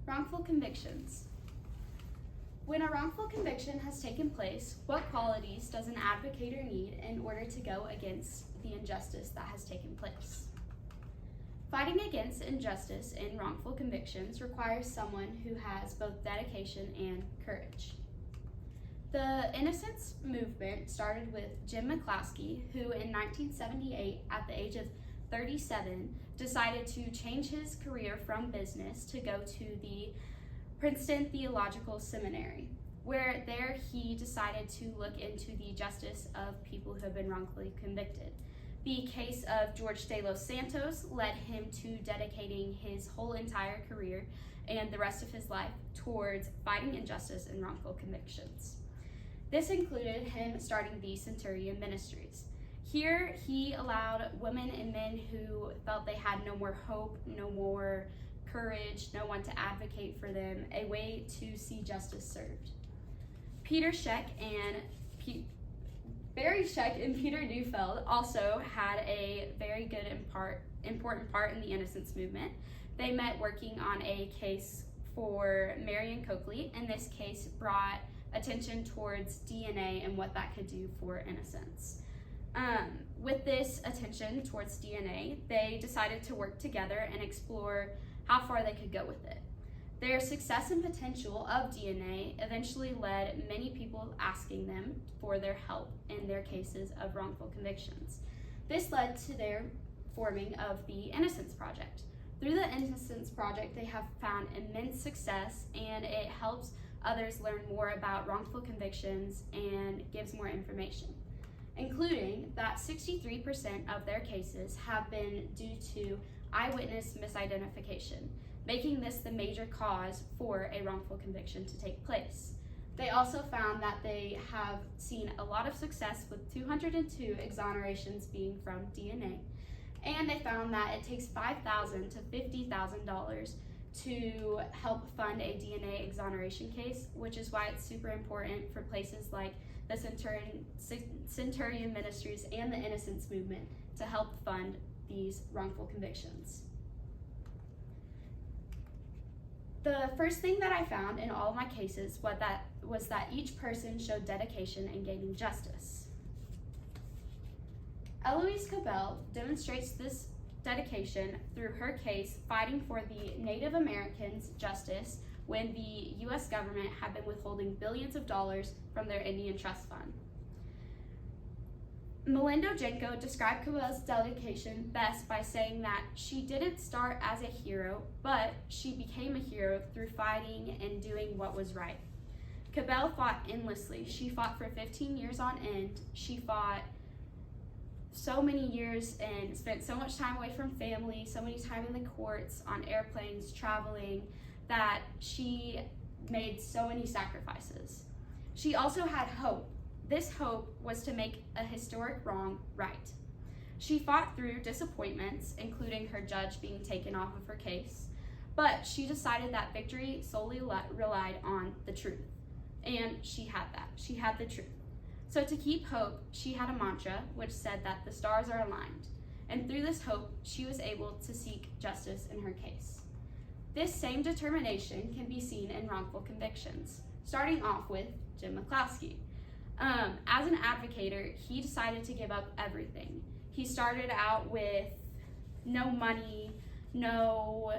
Wrongful convictions. When a wrongful conviction has taken place, what qualities does an advocator need in order to go against the injustice that has taken place? Fighting against injustice in wrongful convictions requires someone who has both dedication and courage. The innocence movement started with Jim McCloskey, who in 1978, at the age of 37, decided to change his career from business to go to the Princeton Theological Seminary, where there he decided to look into the justice of people who have been wrongfully convicted. The case of George de los Santos led him to dedicating his whole entire career and the rest of his life towards fighting injustice and wrongful convictions. This included him starting the Centurion Ministries. Here, he allowed women and men who felt they had no more hope, no more courage, no one to advocate for them, a way to see justice served. Barry Scheck and Peter Neufeld also had a very good and important part in the innocence movement. They met working on a case for Marion Coakley, and this case brought attention towards DNA and what that could do for innocence. With this attention towards DNA, they decided to work together and explore how far they could go with it. Their success and potential of DNA eventually led many people asking them for their help in their cases of wrongful convictions. This led to their forming of the Innocence Project. Through the Innocence Project, they have found immense success, and it helps others learn more about wrongful convictions and gives more information, including that 63% of their cases have been due to eyewitness misidentification, making this the major cause for a wrongful conviction to take place. They also found that they have seen a lot of success with 202 exonerations being from DNA, and they found that it takes $5,000 to $50,000 to help fund a DNA exoneration case, which is why it's super important for places like the Centurion Ministries and the Innocence Movement to help fund these wrongful convictions. The first thing that I found in all of my cases was that each person showed dedication in gaining justice. Eloise Cabell demonstrates this dedication through her case fighting for the Native Americans' justice when the U.S. government had been withholding billions of dollars from their Indian Trust Fund. Melindo Jenko described Cabell's dedication best by saying that she didn't start as a hero, but she became a hero through fighting and doing what was right. Cabell fought endlessly. She fought for 15 years on end. She fought so many years and spent so much time away from family, so many time in the courts, on airplanes, traveling, that she made so many sacrifices. She also had hope. This hope was to make a historic wrong right. She fought through disappointments, including her judge being taken off of her case, but she decided that victory solely relied on the truth. And she had that. She had the truth. So to keep hope, she had a mantra which said that the stars are aligned. And through this hope, she was able to seek justice in her case. This same determination can be seen in wrongful convictions, starting off with Jim McCloskey. As an advocator, he decided to give up everything. He started out with no money, no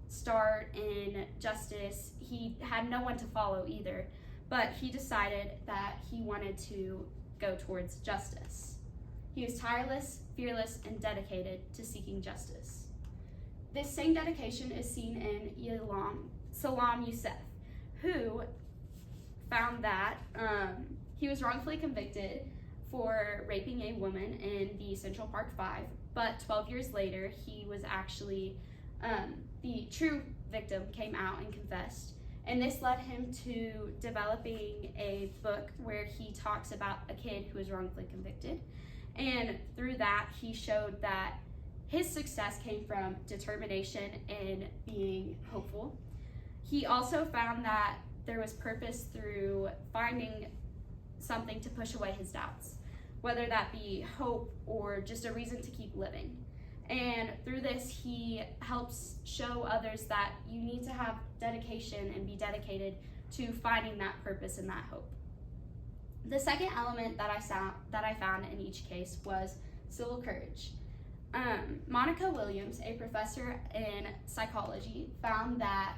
start in justice. He had no one to follow either, but he decided that he wanted to go towards justice. He was tireless, fearless, and dedicated to seeking justice. This same dedication is seen in Salam Youssef, who found that he was wrongfully convicted for raping a woman in the Central Park 5, but 12 years later, he was actually, the true victim came out and confessed. And this led him to developing a book where he talks about a kid who was wrongfully convicted. And through that, he showed that his success came from determination and being hopeful. He also found that there was purpose through finding something to push away his doubts, whether that be hope or just a reason to keep living. And through this, he helps show others that you need to have dedication and be dedicated to finding that purpose and that hope. The second element that I found in each case was civil courage. Monica Williams, a professor in psychology, found that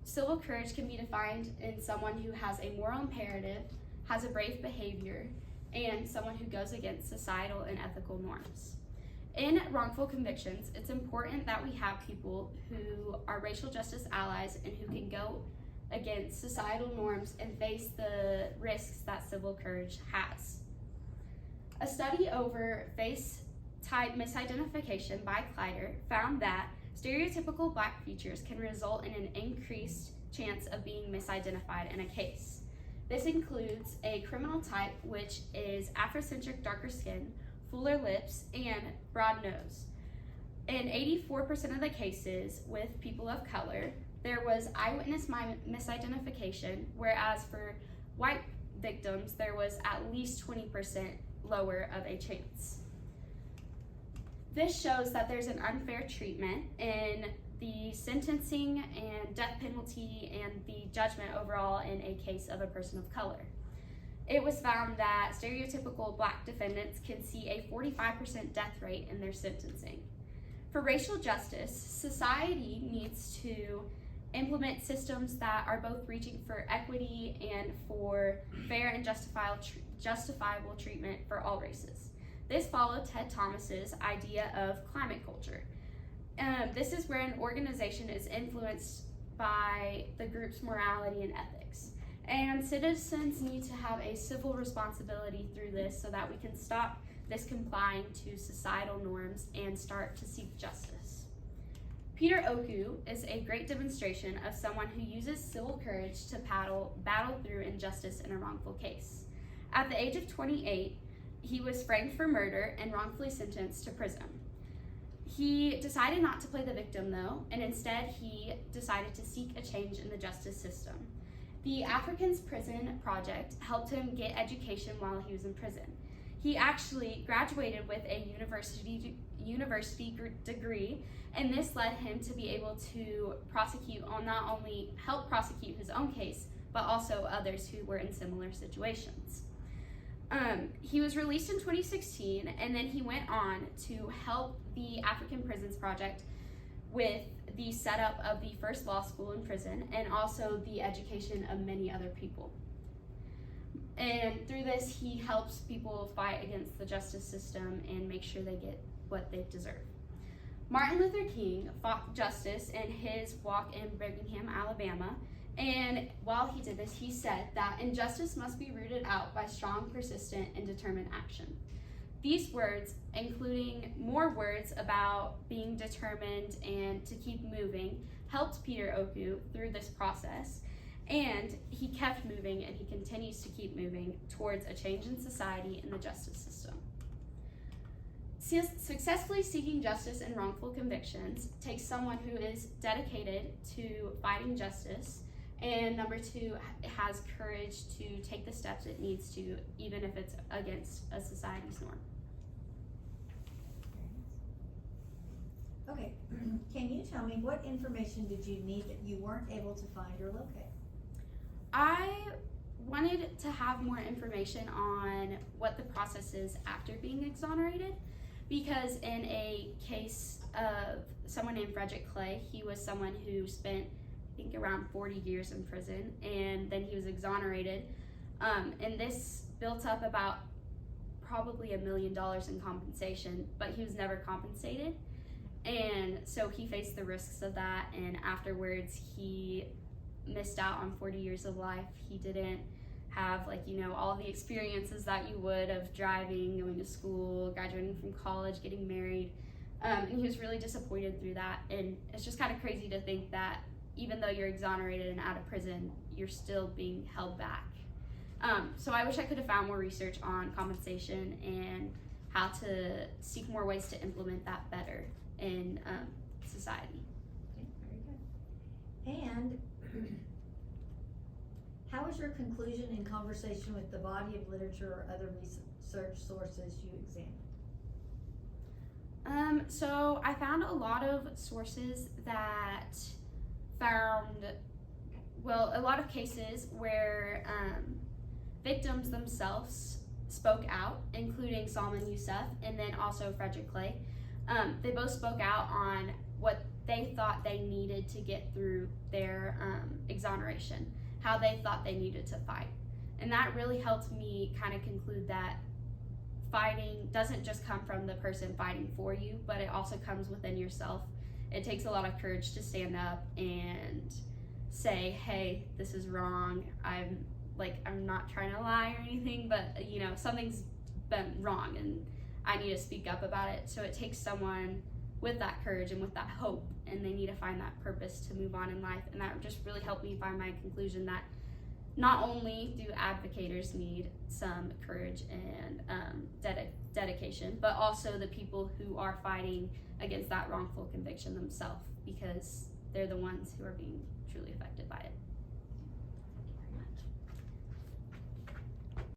civil courage can be defined in someone who has a moral imperative, has a brave behavior, and someone who goes against societal and ethical norms. In wrongful convictions, it's important that we have people who are racial justice allies and who can go against societal norms and face the risks that civil courage has. A study over face-type misidentification by Kleider found that stereotypical Black features can result in an increased chance of being misidentified in a case. This includes a criminal type, which is Afrocentric darker skin, fuller lips, and broad nose. In 84% of the cases with people of color, there was eyewitness misidentification, whereas for white victims, there was at least 20% lower of a chance. This shows that there's an unfair treatment in the sentencing and death penalty and the judgment overall in a case of a person of color. It was found that stereotypical Black defendants can see a 45% death rate in their sentencing. For racial justice, society needs to implement systems that are both reaching for equity and for fair and justifiable treatment for all races. This followed Ted Thomas's idea of climate culture. This is where an organization is influenced by the group's morality and ethics. And citizens need to have a civil responsibility through this so that we can stop this complying to societal norms and start to seek justice. Peter Oku is a great demonstration of someone who uses civil courage to battle through injustice in a wrongful case. At the age of 28, he was framed for murder and wrongfully sentenced to prison. He decided not to play the victim though, and instead he decided to seek a change in the justice system. The Africans Prison Project helped him get education while he was in prison. He actually graduated with a university degree, and this led him to be able to not only help prosecute his own case, but also others who were in similar situations. He was released in 2016, and then he went on to help the African Prisons Project with the setup of the first law school in prison and also the education of many other people. And through this, he helps people fight against the justice system and make sure they get what they deserve. Martin Luther King fought justice in his walk in Birmingham, Alabama, and while he did this, he said that injustice must be rooted out by strong, persistent, and determined action. These words, including more words about being determined and to keep moving, helped Peter Oku through this process, and he kept moving and he continues to keep moving towards a change in society and the justice system. Successfully seeking justice in wrongful convictions takes someone who is dedicated to fighting justice, and number two, has courage to take the steps it needs to, even if it's against a society's norm. Okay, can you tell me what information did you need that you weren't able to find or locate? I wanted to have more information on what the process is after being exonerated, because in a case of someone named Frederick Clay, he was someone who spent, I think, around 40 years in prison, and then he was exonerated, and this built up about probably $1 million in compensation, but he was never compensated, and so he faced the risks of that, and afterwards he missed out on 40 years of life. He didn't have, all the experiences that you would of driving, going to school, graduating from college, getting married, and he was really disappointed through that. And it's just kind of crazy to think that even though you're exonerated and out of prison, you're still being held back. So I wish I could have found more research on compensation and how to seek more ways to implement that better in society. Okay, very good. And how was your conclusion in conversation with the body of literature or other research sources you examined? So I found a lot of sources that found, well, a lot of cases where victims themselves spoke out, including Salman Youssef and then also Frederick Clay. They both spoke out on what they thought they needed to get through their exoneration, how they thought they needed to fight. And that really helped me kind of conclude that fighting doesn't just come from the person fighting for you, but it also comes within yourself. It takes a lot of courage to stand up and say, hey, this is wrong. I'm not trying to lie or anything, but something's been wrong and I need to speak up about it. So it takes someone with that courage and with that hope, and they need to find that purpose to move on in life. And that just really helped me find my conclusion that not only do advocators need some courage and dedication, but also the people who are fighting against that wrongful conviction themselves, because they're the ones who are being truly affected by it.